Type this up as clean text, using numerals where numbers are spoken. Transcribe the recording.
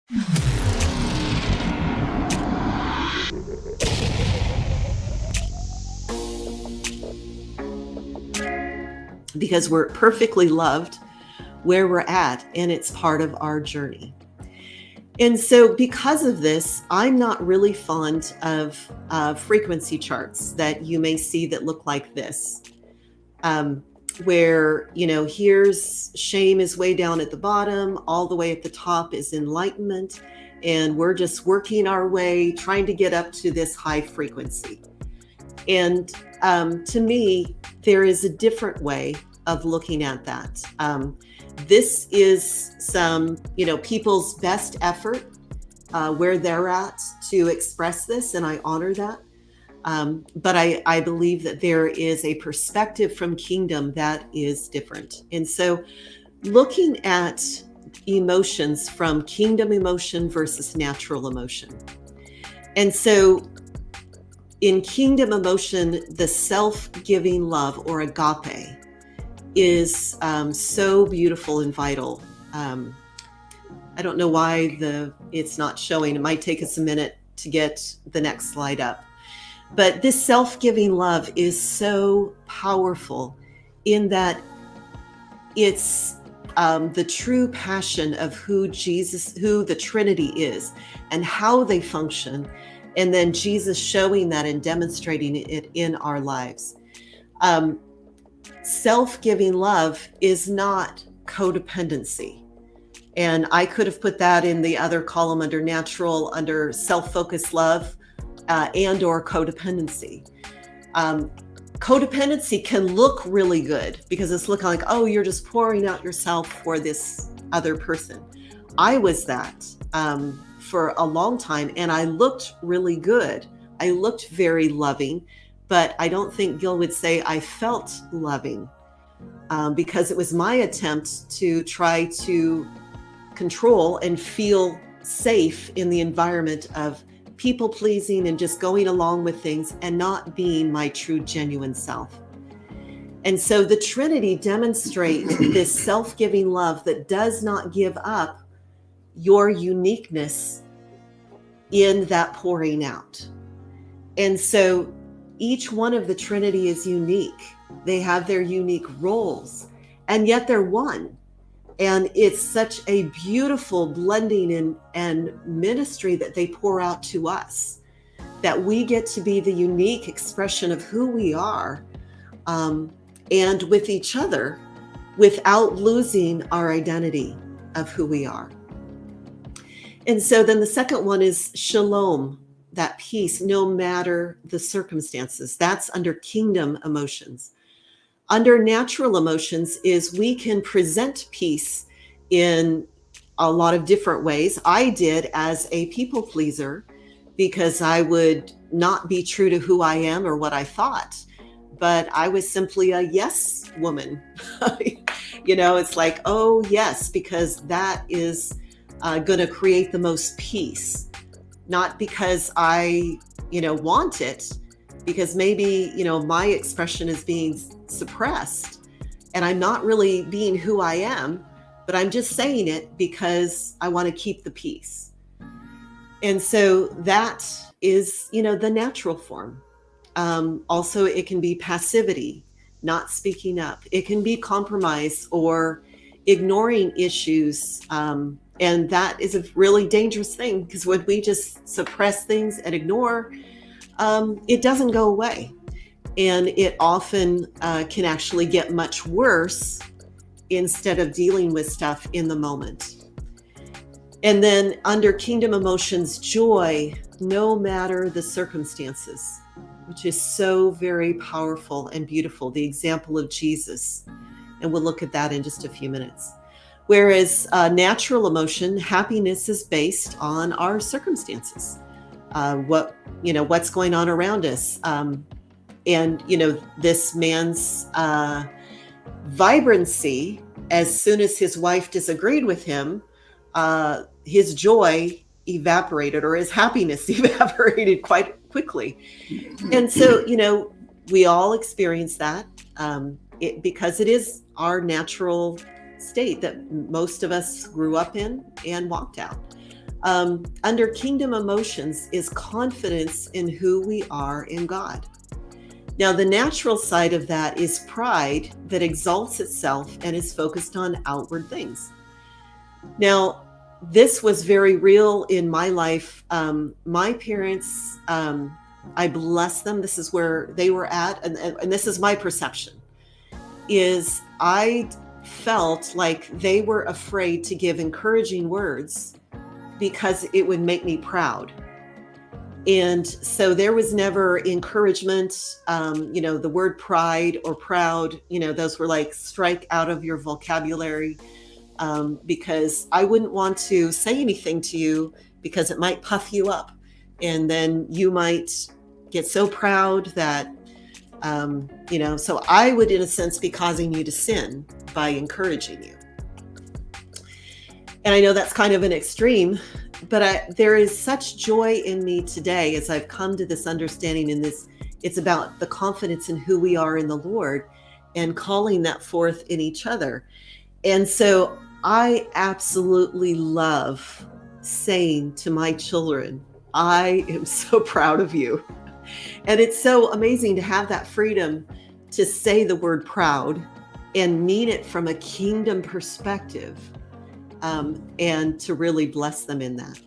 because we're perfectly loved where we're at, and it's part of our journey. And so, because of this, I'm not really fond of frequency charts that you may see that look like this, um, where, here's shame is way down at the bottom, all the way at the top is enlightenment, and we're just working our way, trying to get up to this high frequency. And to me, there is a different way of looking at that. This is some, people's best effort where they're at to express this, and I honor that. But I believe that there is a perspective from kingdom that is different. And so looking at emotions from kingdom emotion versus natural emotion. And so in kingdom emotion, the self-giving love, or agape, is so beautiful and vital. I don't know why it's not showing. It might take us a minute to get the next slide up. But this self-giving love is so powerful in that it's the true passion of who the Trinity is and how they function. And then Jesus showing that and demonstrating it in our lives. Self-giving love is not codependency. And I could have put that in the other column under natural, under self-focused love, and or codependency. Codependency can look really good because it's looking like, oh, you're just pouring out yourself for this other person. I was that for a long time, and I looked really good. I looked very loving, but I don't think Gil would say I felt loving because it was my attempt to try to control and feel safe in the environment of people pleasing and just going along with things and not being my true, genuine self. And so the Trinity demonstrates this self-giving love that does not give up your uniqueness in that pouring out. And so each one of the Trinity is unique. They have their unique roles, and yet they're one. And it's such a beautiful blending and ministry that they pour out to us, that we get to be the unique expression of who we are, and with each other without losing our identity of who we are. And so then the second one is shalom, that peace, no matter the circumstances. That's under kingdom emotions. Under natural emotions is we can present peace in a lot of different ways. I did as a people pleaser because I would not be true to who I am or what I thought, but I was simply a yes woman. It's like, oh yes, because that is going to create the most peace, not because I, want it, because maybe, my expression is being suppressed and I'm not really being who I am, but I'm just saying it because I want to keep the peace. And so that is, the natural form. Also, it can be passivity, not speaking up. It can be compromise or ignoring issues. And that is a really dangerous thing because when we just suppress things and ignore, it doesn't go away. And it often can actually get much worse instead of dealing with stuff in the moment. And then under kingdom emotions, joy, no matter the circumstances, which is so very powerful and beautiful. The example of Jesus. And we'll look at that in just a few minutes. Whereas natural emotion, happiness is based on our circumstances. What's going on around us. And this man's vibrancy, as soon as his wife disagreed with him, his joy evaporated, or his happiness evaporated quite quickly. And so, we all experience that because it is our natural state that most of us grew up in and walked out. Under kingdom emotions is confidence in who we are in God. Now, the natural side of that is pride that exalts itself and is focused on outward things. Now, this was very real in my life. My parents, I bless them. This is where they were at, and this is my perception. Is I felt like they were afraid to give encouraging words because it would make me proud. And so there was never encouragement. The word pride or proud, those were like strike out of your vocabulary, because I wouldn't want to say anything to you because it might puff you up. And then you might get so proud that, so I would, in a sense, be causing you to sin by encouraging you. And I know that's kind of an extreme, but there is such joy in me today as I've come to this understanding in this. It's about the confidence in who we are in the Lord and calling that forth in each other. And so I absolutely love saying to my children, I am so proud of you. And it's so amazing to have that freedom to say the word proud and mean it from a kingdom perspective, and to really bless them in that.